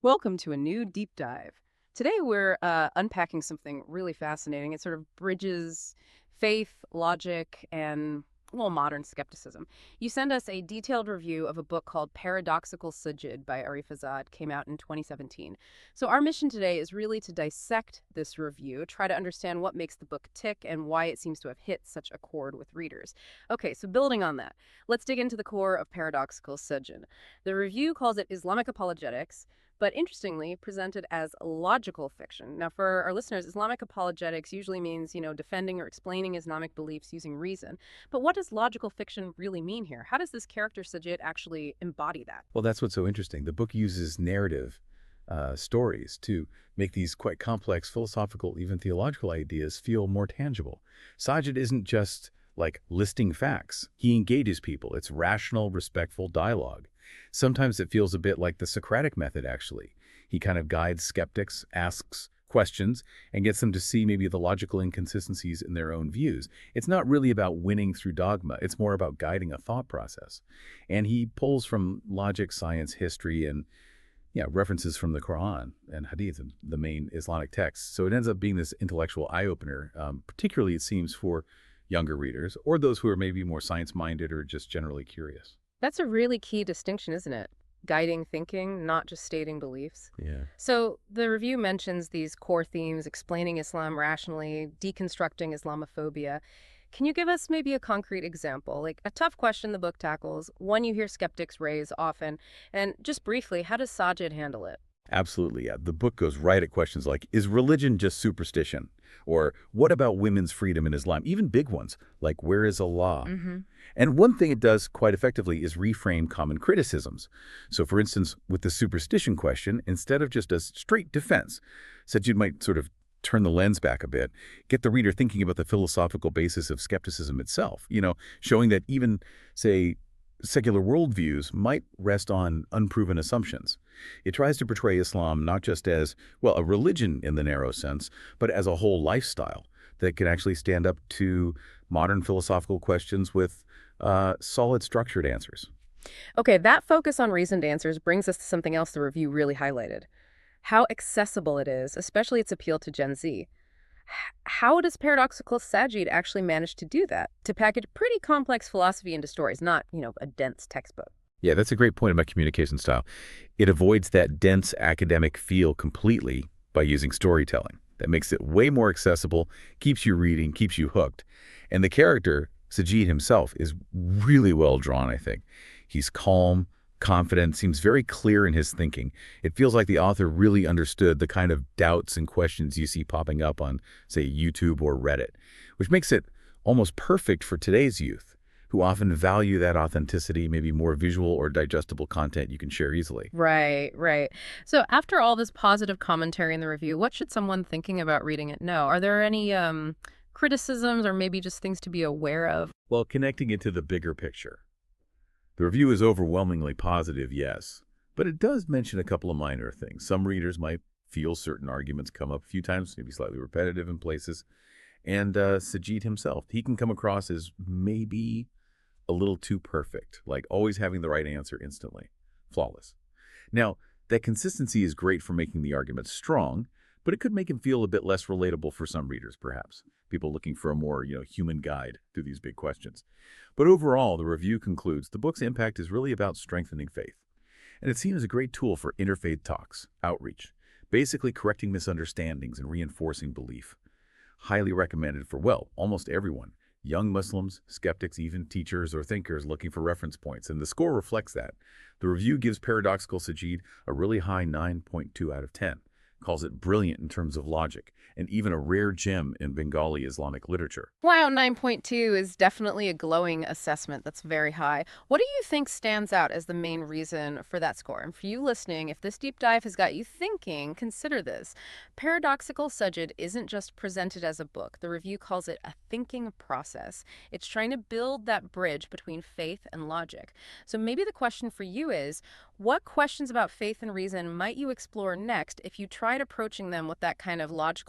Welcome to a new deep dive. Today we're unpacking something really fascinating. It sort of bridges faith, logic, and, well, modern skepticism. You send us a detailed review of a book called Paradoxical Sajid by Arif Azad, came out in 2017. So our mission today is really to dissect this review, try to understand what makes the book tick and why it seems to have hit such a chord with readers. Okay, so building on that, let's dig into the core of Paradoxical Sajid. The review calls it Islamic apologetics, but interestingly presented as logical fiction. Now, for our listeners, Islamic apologetics usually means, defending or explaining Islamic beliefs using reason. But what does logical fiction really mean here? How does this character Sajid actually embody that? Well, that's what's so interesting. The book uses narrative stories to make these quite complex philosophical, even theological ideas feel more tangible. Sajid isn't just like listing facts. He engages people. It's rational, respectful dialogue. Sometimes it feels a bit like the Socratic method, actually. He kind of guides skeptics, asks questions, and gets them to see maybe the logical inconsistencies in their own views. It's not really about winning through dogma. It's more about guiding a thought process. And he pulls from logic, science, history, and references from the Quran and Hadith, and the main Islamic texts. So it ends up being this intellectual eye-opener, particularly, it seems, for younger readers or those who are maybe more science-minded or just generally curious. That's a really key distinction, isn't it? Guiding thinking, not just stating beliefs. Yeah. So the review mentions these core themes, explaining Islam rationally, deconstructing Islamophobia. Can you give us maybe a concrete example, like a tough question the book tackles, one you hear skeptics raise often, and just briefly, how does Sajid handle it? Absolutely, yeah. The book goes right at questions like, is religion just superstition? Or what about women's freedom in Islam? Even big ones, like where is Allah? Mm-hmm. And one thing it does quite effectively is reframe common criticisms. So for instance, with the superstition question, instead of just a straight defense, said you might sort of turn the lens back a bit, get the reader thinking about the philosophical basis of skepticism itself, showing that even, say, secular worldviews might rest on unproven assumptions. It tries to portray Islam not just as, well, a religion in the narrow sense, but as a whole lifestyle that can actually stand up to modern philosophical questions with solid, structured answers. Okay, that focus on reasoned answers brings us to something else the review really highlighted. How accessible it is, especially its appeal to Gen Z. How does Paradoxical Sajid actually manage to do that? To package pretty complex philosophy into stories, not, a dense textbook. Yeah, that's a great point about communication style. It avoids that dense academic feel completely by using storytelling. That makes it way more accessible, keeps you reading, keeps you hooked. And the character, Sajid himself, is really well drawn, I think. He's calm, confident, seems very clear in his thinking. It feels like the author really understood the kind of doubts and questions you see popping up on, say, YouTube or Reddit, which makes it almost perfect for today's youth, who often value that authenticity, maybe more visual or digestible content you can share easily. Right, right. So after all this positive commentary in the review, what should someone thinking about reading it know? Are there any criticisms or maybe just things to be aware of? Well, connecting it to the bigger picture. The review is overwhelmingly positive, yes, but it does mention a couple of minor things. Some readers might feel certain arguments come up a few times, maybe slightly repetitive in places. And Sajid himself, he can come across as maybe a little too perfect, like always having the right answer instantly. Flawless. Now, that consistency is great for making the argument strong, but it could make him feel a bit less relatable for some readers, perhaps. People looking for a more, human guide through these big questions. But overall, the review concludes the book's impact is really about strengthening faith. And it's seen as a great tool for interfaith talks, outreach, basically correcting misunderstandings and reinforcing belief. Highly recommended for, well, almost everyone. Young Muslims, skeptics, even teachers or thinkers looking for reference points, and the score reflects that. The review gives Paradoxical Sajid a really high 9.2 out of 10, calls it brilliant in terms of logic, and even a rare gem in Bengali Islamic literature. Wow, 9.2 is definitely a glowing assessment. That's very high. What do you think stands out as the main reason for that score? And for you listening, if this deep dive has got you thinking, consider this. Paradoxical Sajid isn't just presented as a book. The review calls it a thinking process. It's trying to build that bridge between faith and logic. So maybe the question for you is, what questions about faith and reason might you explore next if you tried approaching them with that kind of logical